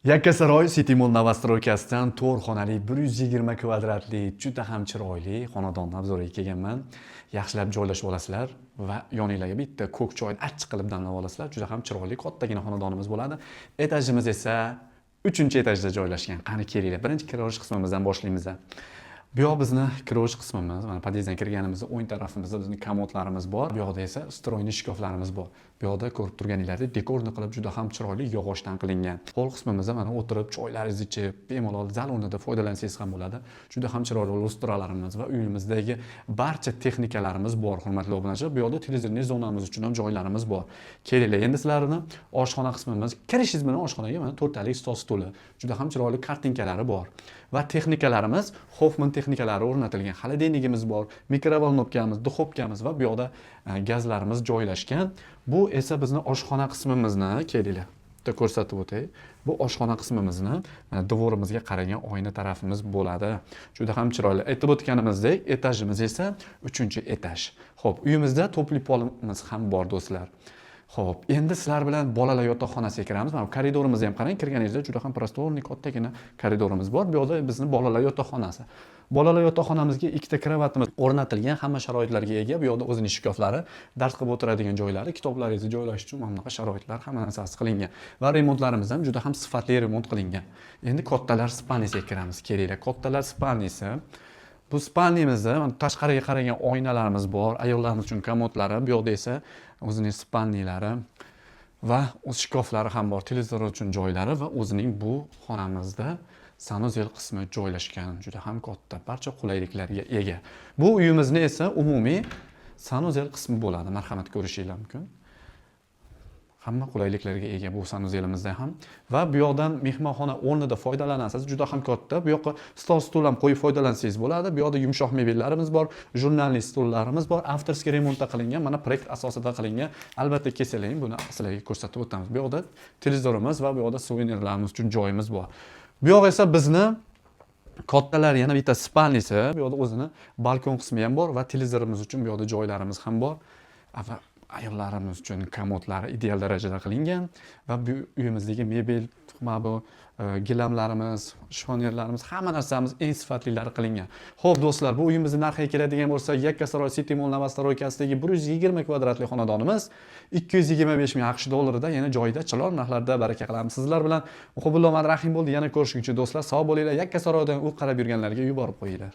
Yakkasaroy City Mall Novostroykasidan 4 xonali 120 kvadratli juda ham chiroyli xonadonni obzoriga kelganman. Yaxshilab joylashib olasizlar va yoningizga bitta ko'k choyni achchiq qilib damlab olasizlar. Juda ham chiroyli kattagina xonadonimiz bo'ladi. Etajimiz esa 3-etajda joylashgan. Qani kelinglar. Birinchi kirish qismimizdan boshlaymiz. Bu yoq bizni kirish qismimiz. Mana podyezddan kirganimizda o'ng tarafimizda bizning komodlarimiz bor. Bu yoqda esa stroyniy shkaflarimiz bor. Bu yoqda ko'rib turganingizdek dekorni qilib juda ham chiroyli yog'ochdan qilingan. Hol qismimizda mana o'tirib choylaringizni ichib, bemalol zal o'rnida foydalansangiz ham bo'ladi. Juda ham chiroyli lustralarimiz va uyimizdagi barcha texnikalarimiz bor, hurmatli obunachilar. Bu yoqda televizorli zonamiz uchun ham joylarimiz bor. Kelinglar, endi sizlarni oshxona qismimiz. Kirishingiz bilan oshxonaga mana 4 talik stol stuli, juda ham chiroyli kartinkalari bor. Va texnikalarimiz Hoffman texnikalari o'rnatilgan. Xolodilnigimiz bor, mikrovolnovkamiz, duxovkamiz va bu yoqda gazlarimiz joylashgan. Bu esa bizni oshxona qismimizni, kelinglar, bitta ko'rsatib o'tay. Bu oshxona qismimizni devorimizga qaragan oyna tarafimiz bo'ladi. Juda ham chiroyli. Aytib o'tganimizdek, etajimiz esa 3-etaj. Xo'p, uyimizda to'pli polimiz ham bor do'stlar. Xo'p, endi sizlar bilan bolalar yotoqxonasiga kiramiz. Mana koridorimizni ham qarang, kirganingizda juda ham prostorniy kattagina koridorimiz bor. Bu yoqda bizning bolalar yotoqxonasi. Bolalar yotoqxonamizga ikkita krevatimiz o'rnatilgan, hamma sharoitlarga ega. Bu yoqda o'zining shkaflari, dars qilib o'tiradigan joylari, kitoblaringizni joylash uchun mana bunaqa sharoitlar hamma narsasi qilingan. Va remontlarimiz ham juda ham sifatli remont qilingan. Endi kattalar spalnisiga kiramiz. Kelinglar, kattalar spalnisi. Bu spalnimizda tashqariga qaragan oynalarimiz bor, ayollarimiz uchun komodlari, bu yoqda esa o'zining spalnilari va o'z shkaflari ham bor, televizor uchun joylari va o'zining bu xonamizda sanuzel qismi joylashgan, juda ham katta, barcha qulayliklarga ega. Bu uyimizni esa umumiy sanuzel qismi bo'ladi, marhamat ko'rishingiz mumkin. Hamma qulayliklarga ega bu sanuzelimizda ham va bu yoqdan mehmonxona o'rnida foydalanasiz, juda ham katta. Bu yoqqa stol stul ham qo'yib foydalansangiz bo'ladi. Bu yoqda yumshoq mebellarimiz bor, jurnalli stullarimiz bor, avtorskiy remontda qilingan, mana proyekt asosida qilingan. Albatta kelsalar buni sizlarga ko'rsatib o'tamiz. Bu yoqda televizorimiz va bu yoqda suvenirlarimiz uchun joyimiz bor. Bu yoq esa bizni kattalar yana bitta spalnisi, bu yoqda o'zini balkon qismi ham bor va televizorimiz uchun bu yoqda joylarimiz ham bor. Va ayollarimiz uchun komodlari ideal darajada qilingan va bu uyimizdagi mebel, bu gilamlarimiz, shifonyerlarimiz, hamma narsamiz eng sifatlilari qilingan. Xo'p do'stlar, bu uyimizning narxiga keladigan bo'lsa, Yakkasaroy City Mall Novostroykasidagi 120 kvadratli xonadonimiz 225 ming AQSh dollarida, yana joyida chilor narxlarda baraka qilamiz. Sizlar bilan Muhibullo Rahim bo'ldi. Yana ko'rishguncha do'stlar, sog' bo'linglar. Yakkasaroydan u qarab yurganlarga yuborib qo'yinglar.